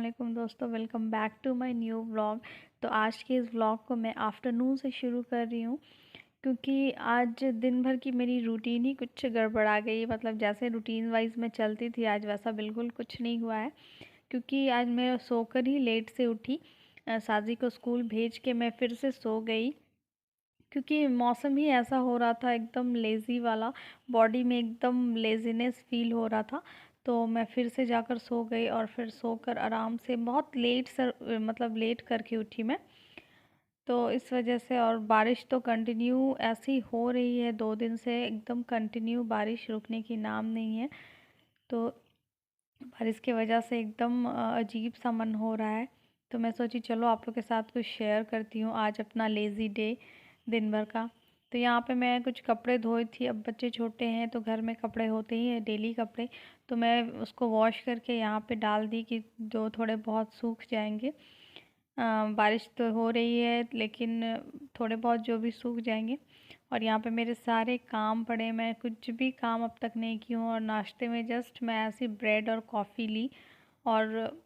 वालेकुम दोस्तों, welcome back to my new vlog. तो आज के इस व्लॉग को मैं आफ्टरनून से शुरू कर रही हूँ क्योंकि आज दिन भर की मेरी रूटीन ही कुछ गड़बड़ा गई। मतलब जैसे रूटीन वाइज मैं चलती थी, आज वैसा बिल्कुल कुछ नहीं हुआ है। क्योंकि आज मैं सोकर ही लेट से उठी। साजी को स्कूल भेज के मैं फिर से सो गई क्योंकि मौसम ही ऐसा हो रहा था, एकदम लेज़ी वाला। बॉडी में एकदम लेज़ीनेस फ़ील हो रहा था। तो मैं फिर से जाकर सो गई और फिर सोकर आराम से बहुत लेट मतलब लेट करके उठी मैं। तो इस वजह से, और बारिश तो कंटिन्यू ऐसी हो रही है 2 दिन से, एकदम कंटिन्यू बारिश रुकने की नाम नहीं है। तो बारिश की वजह से एकदम अजीब सा मन हो रहा है। तो मैं सोची चलो आप लोग के साथ कुछ शेयर करती हूँ आज अपना लेज़ी डे दिन भर का। तो यहाँ पे मैं कुछ कपड़े धोई थी। अब बच्चे छोटे हैं तो घर में कपड़े होते ही हैं, डेली कपड़े। तो मैं उसको वॉश करके यहाँ पे डाल दी कि जो थोड़े बहुत सूख जाएंगे। बारिश तो हो रही है लेकिन थोड़े बहुत जो भी सूख जाएंगे। और यहाँ पे मेरे सारे काम पड़े, मैं कुछ भी काम अब तक नहीं की हूँ। और नाश्ते में जस्ट मैं ऐसी ब्रेड और कॉफ़ी ली और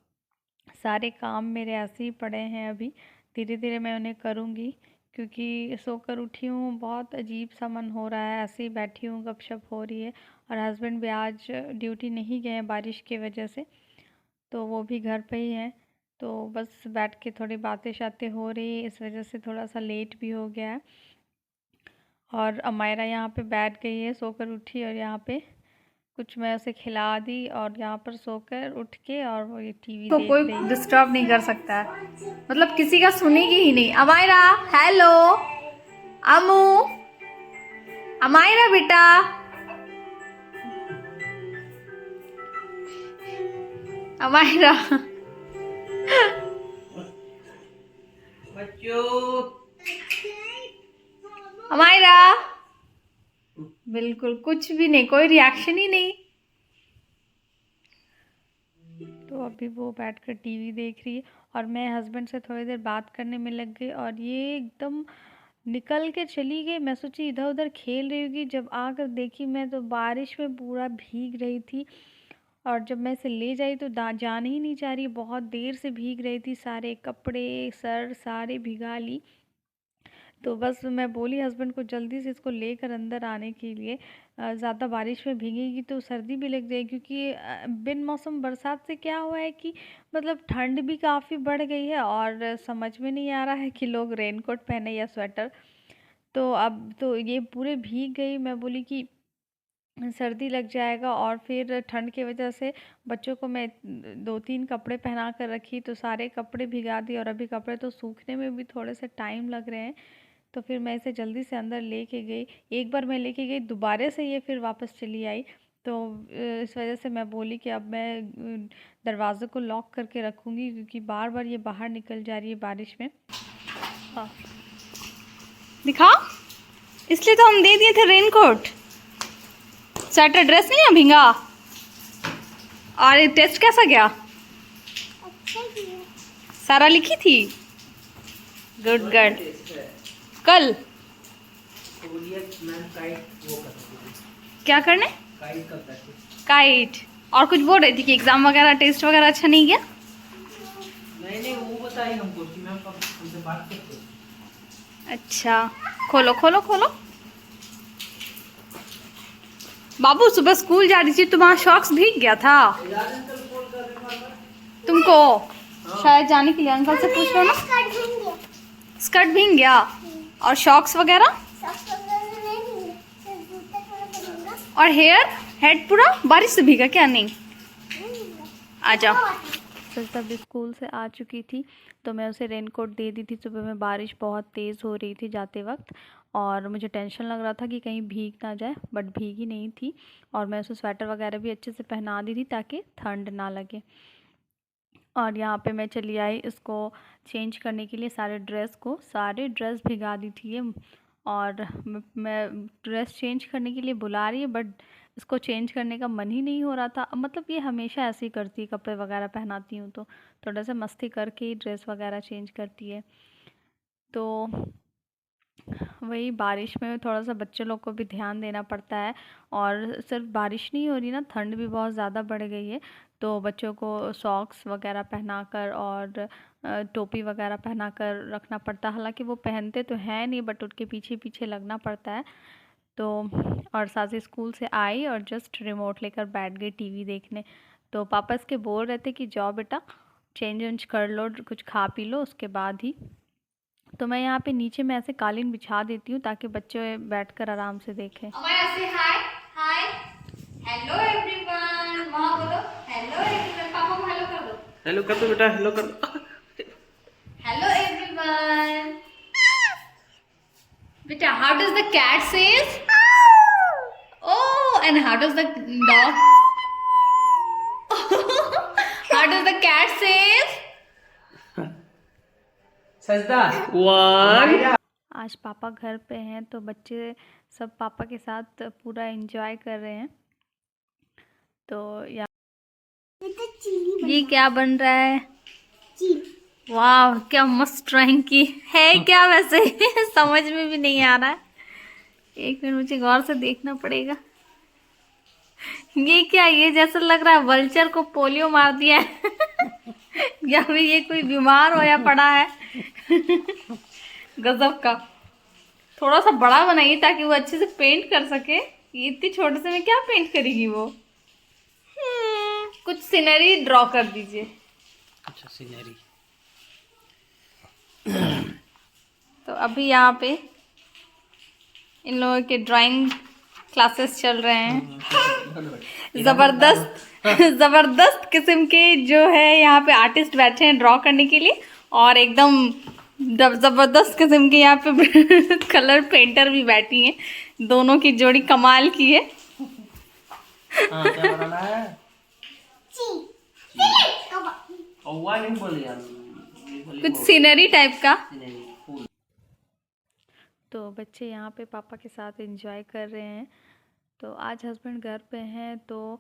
सारे काम मेरे ऐसे ही पड़े हैं। अभी धीरे धीरे मैं उन्हें करूँगी क्योंकि सोकर उठी हूँ, बहुत अजीब सा मन हो रहा है। ऐसे ही बैठी हूँ, गपशप हो रही है। और हस्बैंड भी आज ड्यूटी नहीं गए हैं बारिश की वजह से, तो वो भी घर पे ही हैं। तो बस बैठ के थोड़ी बातें शातें हो रही है, इस वजह से थोड़ा सा लेट भी हो गया है। और अमायरा यहाँ पे बैठ गई है, सोकर उठी, और यहाँ पे कुछ मैं उसे खिला दी और यहाँ पर सोकर उठ के और वो ये टीवी को देख कोई रही है। डिस्टर्ब नहीं कर सकता है, मतलब किसी का सुनेगी ही नहीं। अमायरा, हेलो। अमू, अमायरा बेटा, अमायरा। अमायरा, बिल्कुल कुछ भी नहीं, कोई रिएक्शन ही नहीं। तो अभी वो बैठकर टीवी देख रही है और मैं हस्बैंड से थोड़ी देर बात करने में लग गई और ये एकदम निकल के चली गई। मैं सोची इधर उधर खेल रही होगी, जब आकर देखी मैं तो बारिश में पूरा भीग रही थी। और जब मैं इसे ले जाई तो जाने ही नहीं चाह रही, बहुत देर से भीग रही थी, सारे कपड़े सर सारे भिगा ली। तो बस मैं बोली हस्बैंड को जल्दी से इसको लेकर अंदर आने के लिए। ज़्यादा बारिश में भीगेगी तो सर्दी भी लग जाएगी क्योंकि बिन मौसम बरसात से क्या हुआ है कि मतलब ठंड भी काफ़ी बढ़ गई है और समझ में नहीं आ रहा है कि लोग रेनकोट पहने या स्वेटर। तो अब तो ये पूरे भीग गई। मैं बोली कि सर्दी लग जाएगा, और फिर ठंड की वजह से बच्चों को मैं 2-3 कपड़े पहना कर रखी तो सारे कपड़े भिगा दिए और अभी कपड़े तो सूखने में भी थोड़े से टाइम लग रहे हैं। तो फिर मैं इसे जल्दी से अंदर लेके गई। एक बार मैं लेके गई, दोबारा से ये फिर वापस चली आई। तो इस वजह से मैं बोली कि अब मैं दरवाज़े को लॉक करके रखूँगी क्योंकि बार बार ये बाहर निकल जा रही है बारिश में। हाँ, दिखा, इसलिए तो हम दे दिए थे रेनकोट। स्वेटर ड्रेस नहीं है भींगा। और ये टेस्ट कैसा गया? अच्छा किया। सारा लिखी थी। Good girl. कल क्या करने? काइट। और कुछ बोल रही थी कि एग्जाम वगैरह टेस्ट वगैरह अच्छा नहीं गया। नहीं वो बताई हमको कि मैम कब उनसे बात करते हैं। अच्छा, खोलो खोलो खोलो। बाबू सुबह स्कूल जा रही थी, तुम्हारा शॉक्स भीग गया था तुमको। शायद जाने के लिए अंकल से पूछ लो ना। स्कर्ट भीग गया। स्कर्ट भीग गया और शॉक्स वगैरह सॉक्स वगैरह नहीं भीगे, सिर्फ जूते थोड़ा सा भीगा। और हेड पूरा बारिश से भीगा क्या? नहीं, नहीं भीगा। आ जाओ। फिर तब स्कूल से आ चुकी थी तो मैं उसे रेनकोट दे दी थी। सुबह में बारिश बहुत तेज़ हो रही थी जाते वक्त और मुझे टेंशन लग रहा था कि कहीं भीग ना जाए, बट भीगी नहीं थी। और मैं उसे स्वेटर वगैरह भी अच्छे से पहना दी थी ताकि ठंड ना लगे। और यहाँ पे मैं चली आई इसको चेंज करने के लिए, सारे ड्रेस भिगा दी थी ये। और मैं ड्रेस चेंज करने के लिए बुला रही है बट इसको चेंज करने का मन ही नहीं हो रहा था। मतलब ये हमेशा ऐसे ही करती है, कपड़े वगैरह पहनाती हूँ तो थोड़ा सा मस्ती करके ही ड्रेस वगैरह चेंज करती है। तो वही बारिश में थोड़ा सा बच्चे लोग को भी ध्यान देना पड़ता है। और सिर्फ बारिश नहीं हो रही ना, ठंड भी बहुत ज़्यादा बढ़ गई है। तो बच्चों को सॉक्स वगैरह पहनाकर और टोपी वगैरह पहनाकर रखना पड़ता है। हालांकि वो पहनते तो हैं नहीं, बट उनके पीछे पीछे लगना पड़ता है। तो और साथी स्कूल से आई और जस्ट रिमोट लेकर बैठ गई टीवी देखने। तो पापा इसके बोल रहे थे कि जाओ बेटा चेंज वेंज कर लो, कुछ खा पी लो, उसके बाद ही। तो मैं यहाँ पे नीचे में ऐसे कालीन बिछा देती हूँ ताकि बच्चे बैठकर आराम से देखें। अमाया से हाय हाय हेलो एवरीवन, वहाँ बोलो हेलो एवरीवन, पापा को हेलो कर दो। हेलो कर दो बेटा, हेलो कर दो। Hello everyone. बेटा how does the cat says? Oh, and how does the dog? How does the cat says? सजदा 1। आज पापा घर पे हैं तो बच्चे सब पापा के साथ पूरा एंजॉय कर रहे हैं। तो ये तो चिली ये क्या बन रहा है? चिली। वाह, क्या मस्त ड्राइंग की है क्या वैसे? समझ में भी नहीं आ रहा है। एक मिनट मुझे गौर से देखना पड़ेगा। ये क्या, ये जैसा लग रहा है वल्चर को पोलियो मार दिया है। या फिर ये कोई बीमार होया पड़ा है। गजब का। थोड़ा सा बड़ा बनाइए ताकि वो अच्छे से पेंट कर सके। ये इतने छोटे से में क्या पेंट करेगी वो? कुछ सीनरी ड्रॉ कर दीजिए। अच्छा सीनरी। तो अभी यहाँ पे इन लोगों के ड्राइंग क्लासेस चल रहे हैं। जबरदस्त किस्म के जो है यहाँ पे आर्टिस्ट बैठे हैं ड्रॉ करने के लिए। और एकदम जबरदस्त किस्म के यहाँ पे कलर पेंटर भी बैठी हैं। दोनों की जोड़ी कमाल की है। हाँ क्या बनाना है? कौवा नहीं बोले यार, कुछ सीनरी टाइप का। फूल। तो बच्चे यहाँ पे पापा के साथ एंजॉय कर रहे हैं। तो आज हस्बैंड घर पे हैं तो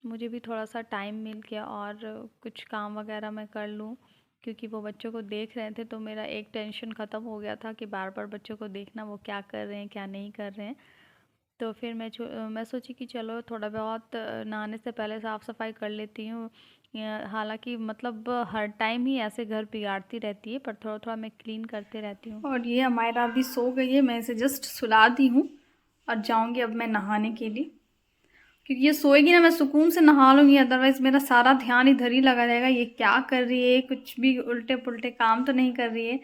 मुझे भी थोड़ा सा टाइम मिल गया और कुछ काम वगैरह मैं कर लूँ, क्योंकि वो बच्चों को देख रहे थे। तो मेरा एक टेंशन ख़त्म हो गया था कि बार बार बच्चों को देखना वो क्या कर रहे हैं क्या नहीं कर रहे हैं। तो फिर मैं सोची कि चलो थोड़ा बहुत नहाने से पहले साफ़ सफाई कर लेती हूँ। हालांकि मतलब हर टाइम ही ऐसे घर बिगाड़ती रहती है, पर थोड़ा थोड़ा मैं क्लीन करते रहती हूँ। और ये अमायरा अभी सो गई है, मैं इसे जस्ट सुला दी हूँ और जाऊंगी अब मैं नहाने के लिए। क्योंकि ये सोएगी ना, मैं सुकून से नहा लूँगी, अदरवाइज़ मेरा सारा ध्यान इधर ही लगा रहेगा ये क्या कर रही है, कुछ भी उल्टे पुल्टे काम तो नहीं कर रही है।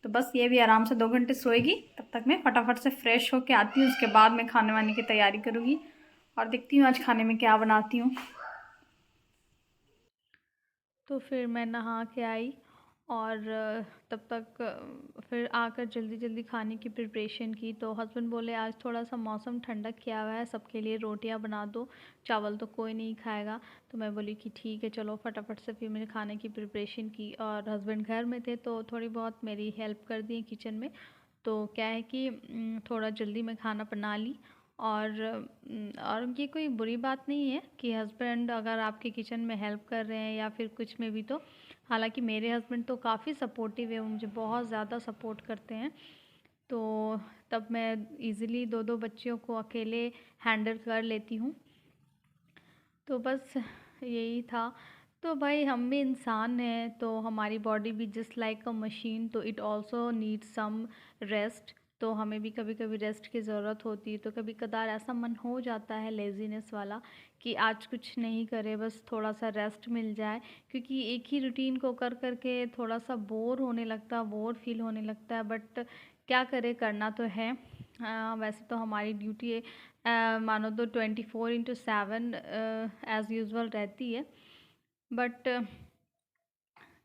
तो बस ये भी आराम से 2 घंटे सोएगी, तब तक मैं फटाफट से फ़्रेश होके आती हूँ। उसके बाद मैं खाने वाने की तैयारी करूँगी और देखती हूँ आज खाने में क्या बनाती हूँ। तो फिर मैं नहा के आई और तब तक फिर आकर जल्दी जल्दी खाने की प्रिपरेशन की। तो हस्बैंड बोले आज थोड़ा सा मौसम ठंडक किया हुआ है, सबके लिए रोटियां बना दो, चावल तो कोई नहीं खाएगा। तो मैं बोली कि ठीक है चलो, फटाफट से फिर मैंने खाने की प्रिपरेशन की। और हस्बैंड घर में थे तो थोड़ी बहुत मेरी हेल्प कर दी किचन में। तो क्या है कि थोड़ा जल्दी मैं खाना बना ली। और ये कोई बुरी बात नहीं है कि हस्बैंड अगर आपके किचन में हेल्प कर रहे हैं या फिर कुछ में भी। तो हालांकि मेरे हस्बैंड तो काफ़ी सपोर्टिव है, वो मुझे बहुत ज़्यादा सपोर्ट करते हैं। तो तब मैं इजीली 2-2 बच्चियों को अकेले हैंडल कर लेती हूँ। तो बस यही था। तो भाई हम भी इंसान हैं, तो हमारी बॉडी भी जस्ट लाइक अ मशीन, तो it also needs some rest. तो हमें भी कभी कभी रेस्ट की ज़रूरत होती है। तो कभी कदार ऐसा मन हो जाता है लेज़ीनेस वाला कि आज कुछ नहीं करे, बस थोड़ा सा रेस्ट मिल जाए। क्योंकि एक ही रूटीन को कर कर के थोड़ा सा बोर होने लगता है, बोर फील होने लगता है। बट क्या करे, करना तो है। वैसे तो हमारी ड्यूटी मानो तो 24/7 एज़ यूजुअल रहती है। बट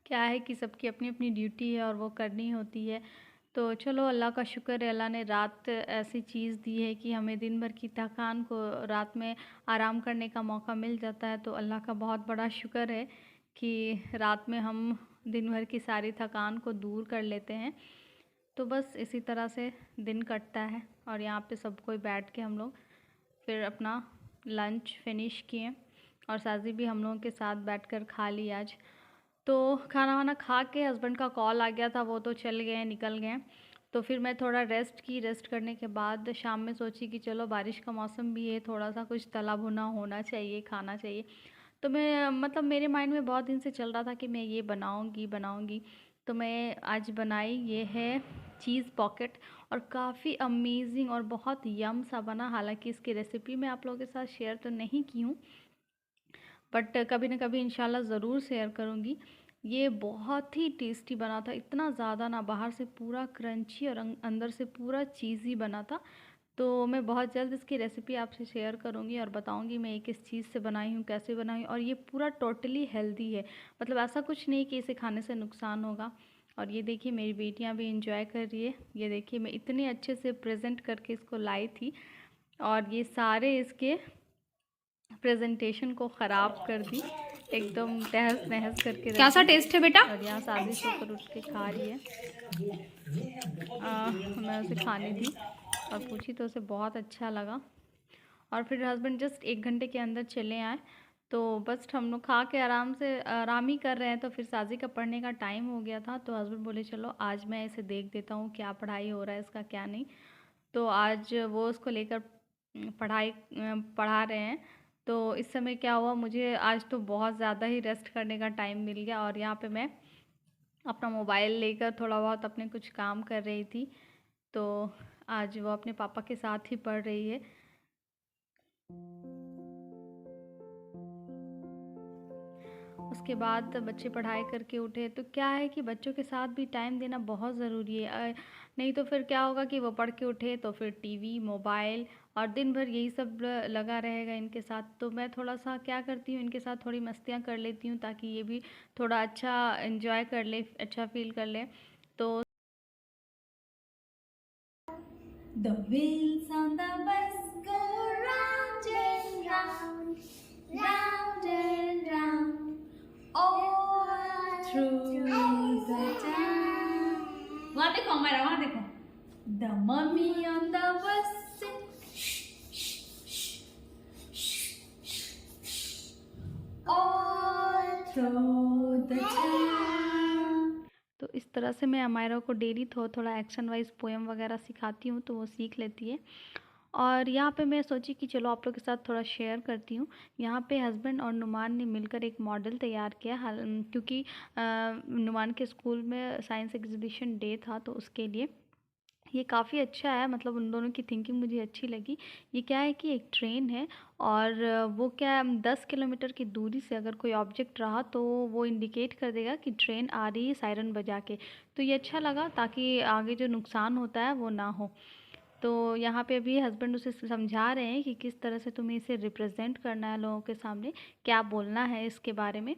क्या है कि सबकी अपनी अपनी ड्यूटी है और वो करनी होती है। तो चलो अल्लाह का शुक्र है, अल्लाह ने रात ऐसी चीज़ दी है कि हमें दिन भर की थकान को रात में आराम करने का मौका मिल जाता है। तो अल्लाह का बहुत बड़ा शुक्र है कि रात में हम दिन भर की सारी थकान को दूर कर लेते हैं। तो बस इसी तरह से दिन कटता है। और यहाँ पे सब कोई बैठ के हम लोग फिर अपना लंच फिनिश किए और साजी भी हम लोगों के साथ बैठकर खा ली आज। तो खाना वाना खा के हस्बैंड का कॉल आ गया था, वो तो चल गए, निकल गए। तो फिर मैं थोड़ा रेस्ट की। रेस्ट करने के बाद शाम में सोची कि चलो बारिश का मौसम भी है, थोड़ा सा कुछ तला भुना होना चाहिए, खाना चाहिए। तो मैं मतलब मेरे माइंड में बहुत दिन से चल रहा था कि मैं ये बनाऊंगी। तो मैं आज बनाई। ये है चीज़ पॉकेट और काफ़ी अमेजिंग और बहुत यम सा बना। हालांकि इसकी रेसिपी मैं आप लोगों के साथ शेयर तो नहीं की हूँ, बट कभी ना कभी इंशाल्लाह ज़रूर शेयर करूँगी। ये बहुत ही टेस्टी बना था, इतना ज़्यादा ना, बाहर से पूरा क्रंची और अंदर से पूरा चीज़ी बना था। तो मैं बहुत जल्द इसकी रेसिपी आपसे शेयर करूँगी और बताऊँगी मैं ये किस चीज़ से बनाई हूँ, कैसे बनाई हूँ। और ये पूरा टोटली हेल्दी है, मतलब ऐसा कुछ नहीं कि इसे खाने से नुकसान होगा। और ये देखिए मेरी बेटियाँ भी इंजॉय कर रही है। ये देखिए मैं इतने अच्छे से प्रेजेंट करके इसको लाई थी और ये सारे इसके प्रेजेंटेशन को ख़राब कर दी, एकदम तहस नहस करके रख कैसा दी। टेस्ट है बेटा? और यहाँ साजिश होकर उठ के खा रही है। मैं उसे खाने दी और पूछी तो उसे बहुत अच्छा लगा। और फिर हस्बैंड जस्ट 1 घंटे के अंदर चले आए। तो बस हम लोग खा के आराम ही कर रहे हैं। तो फिर साजी का पढ़ने का टाइम हो गया था, तो हस्बैंड बोले चलो आज मैं इसे देख देता हूँ क्या पढ़ाई हो रहा है इसका, क्या नहीं। तो आज वो उसको लेकर पढ़ा रहे हैं। तो इस समय क्या हुआ, मुझे आज तो बहुत ज़्यादा ही रेस्ट करने का टाइम मिल गया और यहाँ पे मैं अपना मोबाइल लेकर थोड़ा बहुत अपने कुछ काम कर रही थी। तो आज वो अपने पापा के साथ ही पढ़ रही है। उसके बाद बच्चे पढ़ाई करके उठे। तो क्या है कि बच्चों के साथ भी टाइम देना बहुत ज़रूरी है। नहीं तो फिर क्या होगा कि वो पढ़ के उठे तो फिर टीवी, मोबाइल और दिन भर यही सब लगा रहेगा इनके साथ। तो मैं थोड़ा सा क्या करती हूँ, इनके साथ थोड़ी मस्तियाँ कर लेती हूँ ताकि ये भी थोड़ा अच्छा एंजॉय कर ले, अच्छा फील कर ले। तो The wheels on the bus go round and round, round and round, all through the town. वहाँ देखो हमारा, वहाँ देखो. The mummy on the bus all through the town. तो इस तरह से मैं अमायरा को डेली थोड़ा एक्शन वाइज पोएम वगैरह सिखाती हूँ, तो वो सीख लेती है। और यहाँ पे मैं सोची कि चलो आप लोग के साथ थोड़ा शेयर करती हूँ। यहाँ पे हस्बैंड और नुमान ने मिलकर एक मॉडल तैयार किया, क्योंकि नुमान के स्कूल में साइंस एग्जीबिशन डे था, तो उसके लिए ये काफ़ी अच्छा है। मतलब उन दोनों की थिंकिंग मुझे अच्छी लगी। ये क्या है कि एक ट्रेन है और वो क्या 10 किलोमीटर की दूरी से अगर कोई ऑब्जेक्ट रहा तो वो इंडिकेट कर देगा कि ट्रेन आ रही है सायरन बजा के। तो ये अच्छा लगा ताकि आगे जो नुकसान होता है वो ना हो। तो यहाँ पे अभी हस्बैंड उसे समझा रहे हैं कि किस तरह से तुम्हें इसे रिप्रेजेंट करना है लोगों के सामने, क्या बोलना है इसके बारे में।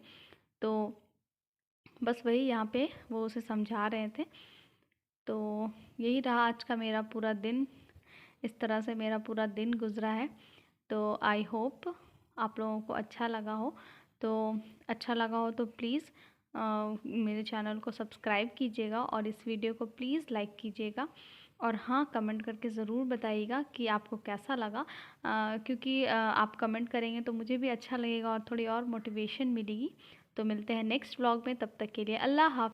तो बस वही यहाँ पे वो उसे समझा रहे थे। तो यही रहा आज का मेरा पूरा दिन। इस तरह से मेरा पूरा दिन गुजरा है। तो आई होप आप लोगों को अच्छा लगा हो। तो अच्छा लगा हो तो प्लीज़ मेरे चैनल को सब्सक्राइब कीजिएगा और इस वीडियो को प्लीज़ लाइक कीजिएगा। और हाँ, कमेंट करके ज़रूर बताइएगा कि आपको कैसा लगा, क्योंकि आप कमेंट करेंगे तो मुझे भी अच्छा लगेगा और थोड़ी और मोटिवेशन मिलेगी। तो मिलते हैं नेक्स्ट व्लॉग में, तब तक के लिए अल्लाह हाफ़िज़।